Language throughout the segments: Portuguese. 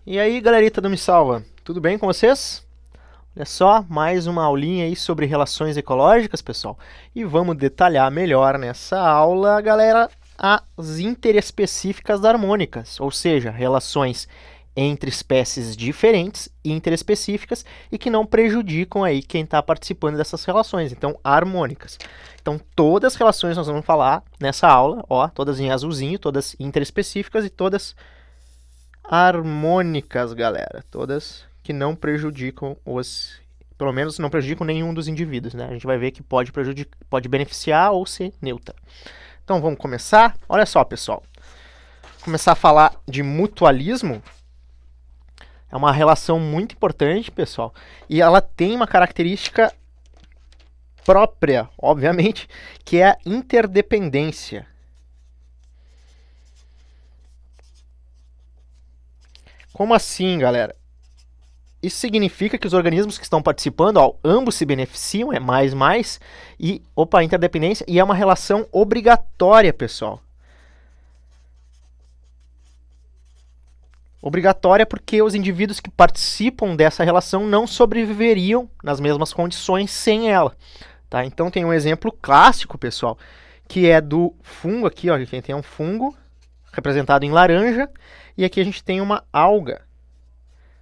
E aí, galerita do Me Salva, tudo bem com vocês? Olha só, mais uma aulinha aí sobre relações ecológicas, pessoal. E vamos detalhar melhor nessa aula, galera, as interespecíficas harmônicas, ou seja, relações entre espécies diferentes, interespecíficas e que não prejudicam aí quem está participando dessas relações, então harmônicas. Então todas as relações nós vamos falar nessa aula, ó, todas em azulzinho, todas interespecíficas e todas harmônicas, galera. Todas que não prejudicam pelo menos não prejudicam nenhum dos indivíduos, né? A gente vai ver que pode beneficiar ou ser neutra. Então vamos começar. Olha só, pessoal. Começar a falar de mutualismo. É uma relação muito importante, pessoal. E ela tem uma característica própria, obviamente, que é a interdependência. Como assim, galera? Isso significa que os organismos que estão participando, ó, ambos se beneficiam, é mais, e, interdependência, e é uma relação obrigatória, pessoal. Obrigatória porque os indivíduos que participam dessa relação não sobreviveriam nas mesmas condições sem ela. Tá? Então tem um exemplo clássico, pessoal, que é do fungo aqui, ó, a gente tem um fungo representado em laranja, e aqui a gente tem uma alga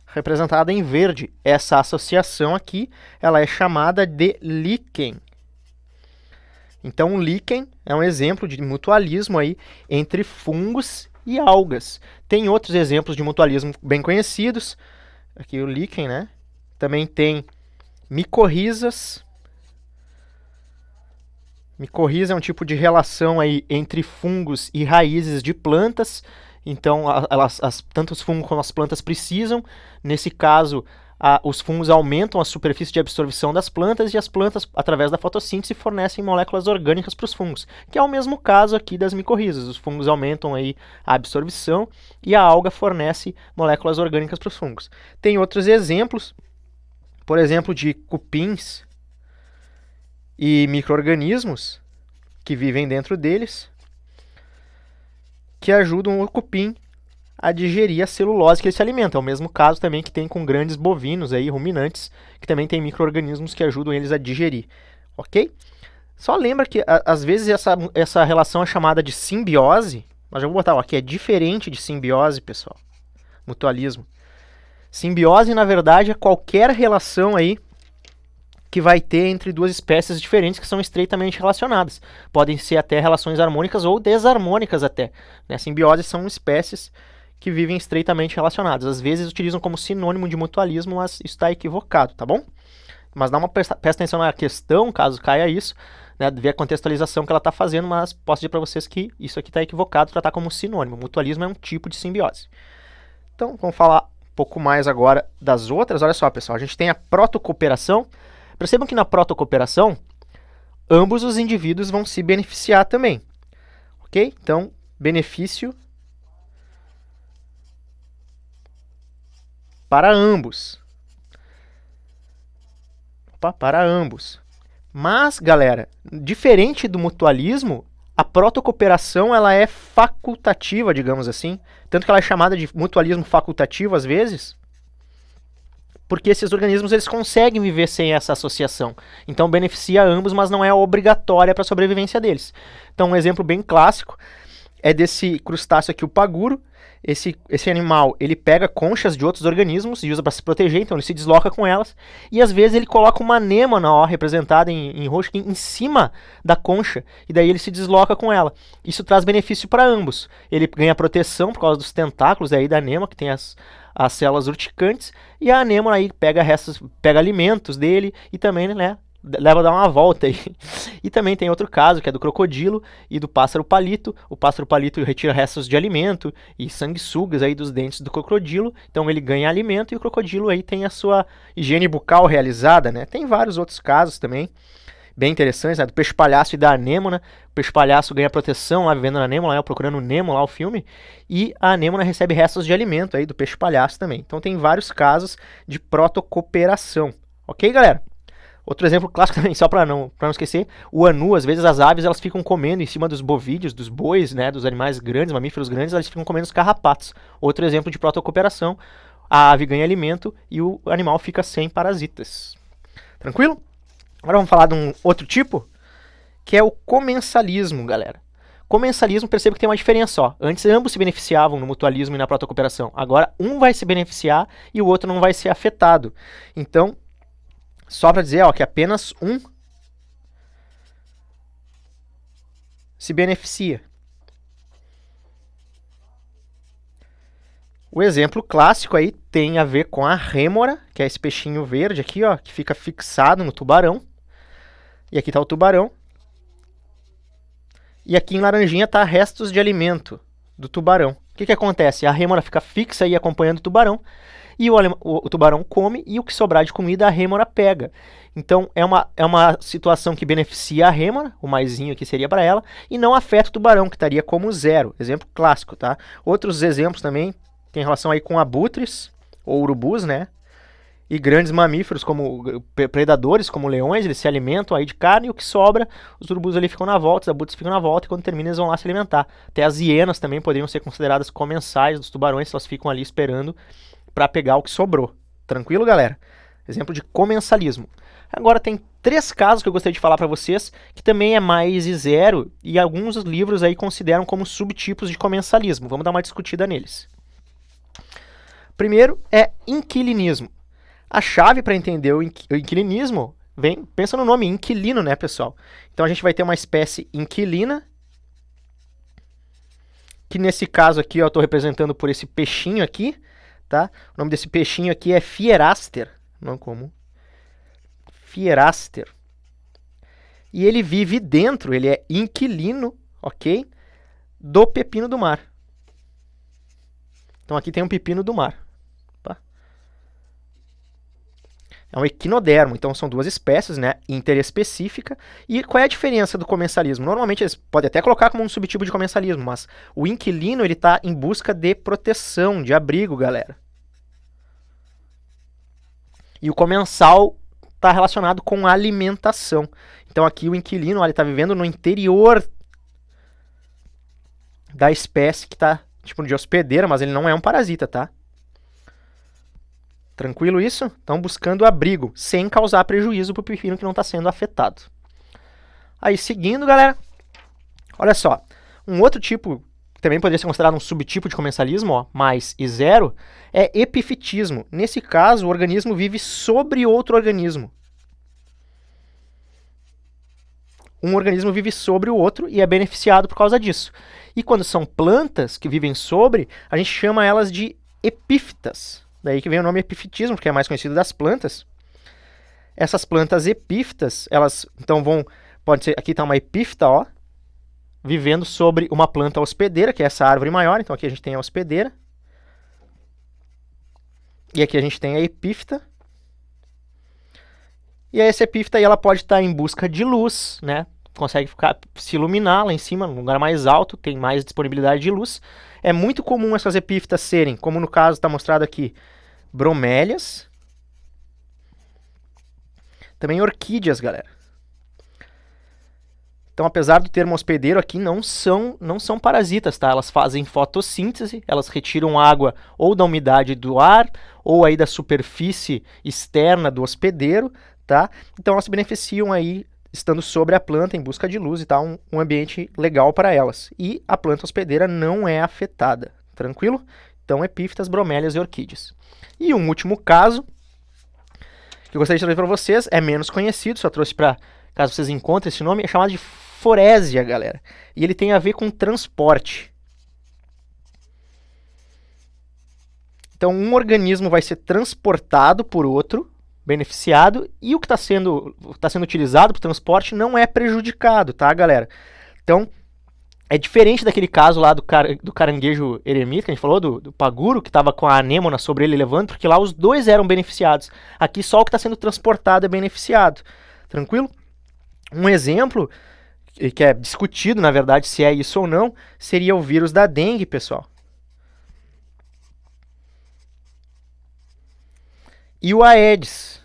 representada em verde. Essa associação aqui, ela é chamada de líquen. Então, o líquen é um exemplo de mutualismo aí entre fungos e algas. Tem outros exemplos de mutualismo bem conhecidos. Aqui o líquen, né? Também tem micorrizas. Micorriza é um tipo de relação aí entre fungos e raízes de plantas. Então, tanto os fungos como as plantas precisam. Nesse caso, os fungos aumentam a superfície de absorção das plantas e as plantas, através da fotossíntese, fornecem moléculas orgânicas para os fungos, que é o mesmo caso aqui das micorrizas. Os fungos aumentam aí a absorção e a alga fornece moléculas orgânicas para os fungos. Tem outros exemplos, por exemplo, de cupins e micro-organismos que vivem dentro deles, que ajudam o cupim a digerir a celulose que ele se alimenta. É o mesmo caso também que tem com grandes bovinos, aí, ruminantes, que também tem micro-organismos que ajudam eles a digerir. Ok? Só lembra que, às vezes, essa relação é chamada de simbiose. Mas já vou botar aqui, é diferente de simbiose, pessoal. Mutualismo. Simbiose, na verdade, é qualquer relação aí que vai ter entre duas espécies diferentes que são estreitamente relacionadas. Podem ser até relações harmônicas ou desarmônicas até. Né? Simbiose são espécies que vivem estreitamente relacionadas. Às vezes utilizam como sinônimo de mutualismo, mas isso está equivocado, tá bom? Mas presta atenção na questão, caso caia isso, né? Ver a contextualização que ela está fazendo, mas posso dizer para vocês que isso aqui está equivocado, tratar como sinônimo. Mutualismo é um tipo de simbiose. Então, vamos falar um pouco mais agora das outras. Olha só, pessoal, a gente tem a protocooperação. Percebam que na protocooperação, ambos os indivíduos vão se beneficiar também. Ok? Então, benefício para ambos. Para ambos. Mas, galera, diferente do mutualismo, a protocooperação ela é facultativa, digamos assim. Tanto que ela é chamada de mutualismo facultativo às vezes, porque esses organismos eles conseguem viver sem essa associação. Então beneficia ambos, mas não é obrigatória para a sobrevivência deles. Então um exemplo bem clássico é desse crustáceo aqui, o paguro. Esse animal ele pega conchas de outros organismos e usa para se proteger, então ele se desloca com elas. E às vezes ele coloca uma anêmona, ó, representada em roxo, em cima da concha, e daí ele se desloca com ela. Isso traz benefício para ambos. Ele ganha proteção por causa dos tentáculos aí da anêmona, que tem as células urticantes, e a anêmona aí pega alimentos dele e também, né, leva a dar uma volta aí. E também tem outro caso, que é do crocodilo e do pássaro palito. O pássaro palito retira restos de alimento e sanguessugas aí dos dentes do crocodilo, então ele ganha alimento e o crocodilo aí tem a sua higiene bucal realizada, né? Tem vários outros casos também, bem interessantes, né? Do peixe-palhaço e da anêmona. O peixe-palhaço ganha proteção lá vivendo na anêmona, lá, procurando o Nemo lá, o filme, e a anêmona recebe restos de alimento aí do peixe-palhaço também. Então tem vários casos de protocooperação. Ok, galera? Outro exemplo clássico também, só para não esquecer, o anu, às vezes as aves elas ficam comendo em cima dos bovídeos, dos bois, né, dos animais grandes, mamíferos grandes, elas ficam comendo os carrapatos. Outro exemplo de protocooperação, a ave ganha alimento e o animal fica sem parasitas. Tranquilo? Agora vamos falar de um outro tipo, que é o comensalismo, galera. Comensalismo, perceba que tem uma diferença, ó. Antes ambos se beneficiavam no mutualismo e na protocooperação. Agora um vai se beneficiar e o outro não vai ser afetado. Então, só para dizer, ó, que apenas um se beneficia. O exemplo clássico aí tem a ver com a rêmora, que é esse peixinho verde aqui, ó, que fica fixado no tubarão. E aqui está o tubarão. E aqui em laranjinha está restos de alimento do tubarão. O que acontece? A rêmora fica fixa aí acompanhando o tubarão, e o tubarão come, e o que sobrar de comida a rêmora pega. Então é uma situação que beneficia a rêmora, o maisinho aqui seria para ela, e não afeta o tubarão, que estaria como zero. Exemplo clássico, tá? Outros exemplos também tem relação aí com abutres, ou urubus, né? E grandes mamíferos, como predadores, como leões, eles se alimentam aí de carne, e o que sobra, os urubus ali ficam na volta, os abutres ficam na volta, e quando termina eles vão lá se alimentar. Até as hienas também poderiam ser consideradas comensais dos tubarões, elas ficam ali esperando para pegar o que sobrou. Tranquilo, galera? Exemplo de comensalismo. Agora tem 3 casos que eu gostaria de falar para vocês, que também é mais zero, e alguns livros aí consideram como subtipos de comensalismo. Vamos dar uma discutida neles. Primeiro é inquilinismo. A chave para entender o inquilinismo, pensa no nome, inquilino, né, pessoal? Então a gente vai ter uma espécie inquilina, que nesse caso aqui eu estou representando por esse peixinho aqui, tá? O nome desse peixinho aqui é Fieraster, não comum, Fieraster. E ele vive dentro, ele é inquilino, ok? Do pepino do mar. Então aqui tem um pepino do mar. É um equinodermo, então são 2 espécies, né, interespecífica. E qual é a diferença do comensalismo? Normalmente eles podem até colocar como um subtipo de comensalismo, mas o inquilino ele está em busca de proteção, de abrigo, galera. E o comensal está relacionado com alimentação. Então aqui o inquilino ele está vivendo no interior da espécie que está tipo de hospedeira, mas ele não é um parasita, tá? Tranquilo isso? Estão buscando abrigo, sem causar prejuízo para o pepino que não está sendo afetado. Aí, seguindo, galera, olha só. Um outro tipo, que também poderia ser considerado um subtipo de comensalismo, ó, mais e zero, é epifitismo. Nesse caso, o organismo vive sobre outro organismo. Um organismo vive sobre o outro e é beneficiado por causa disso. E quando são plantas que vivem sobre, a gente chama elas de epífitas. Daí que vem o nome epifitismo, porque é mais conhecido das plantas. Essas plantas epífitas, elas então pode ser, aqui está uma epífita, ó, vivendo sobre uma planta hospedeira, que é essa árvore maior. Então aqui a gente tem a hospedeira. E aqui a gente tem a epífita. E essa epífita aí, ela pode estar em busca de luz, né? Consegue se iluminar lá em cima, num lugar mais alto, tem mais disponibilidade de luz. É muito comum essas epífitas serem, como no caso está mostrado aqui, bromélias. Também orquídeas, galera. Então, apesar do termo hospedeiro aqui, não são parasitas, tá? Elas fazem fotossíntese, elas retiram água ou da umidade do ar, ou aí da superfície externa do hospedeiro, tá? Então, elas se beneficiam aí estando sobre a planta em busca de luz e tal, um ambiente legal para elas. E a planta hospedeira não é afetada, tranquilo? Então, epífitas, bromélias e orquídeas. E um último caso, que eu gostaria de trazer para vocês, é menos conhecido, só trouxe para, caso vocês encontrem esse nome, é chamado de forésia, galera. E ele tem a ver com transporte. Então, um organismo vai ser transportado por outro, beneficiado, e o que está sendo utilizado para o transporte não é prejudicado, tá, galera? Então, é diferente daquele caso lá do caranguejo eremita, que a gente falou, do paguro, que estava com a anêmona sobre ele levando, porque lá os dois eram beneficiados. Aqui só o que está sendo transportado é beneficiado. Tranquilo? Um exemplo, que é discutido, na verdade, se é isso ou não, seria o vírus da dengue, pessoal. E o Aedes,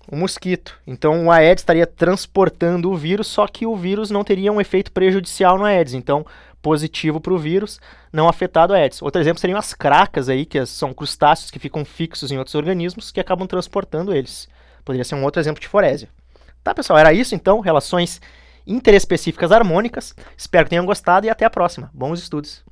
o mosquito. Então, o Aedes estaria transportando o vírus, só que o vírus não teria um efeito prejudicial no Aedes. Então, positivo para o vírus, não afetado a Aedes. Outro exemplo seriam as cracas aí, que são crustáceos que ficam fixos em outros organismos que acabam transportando eles. Poderia ser um outro exemplo de forésia. Tá, pessoal, era isso então, relações interespecíficas harmônicas. Espero que tenham gostado e até a próxima. Bons estudos!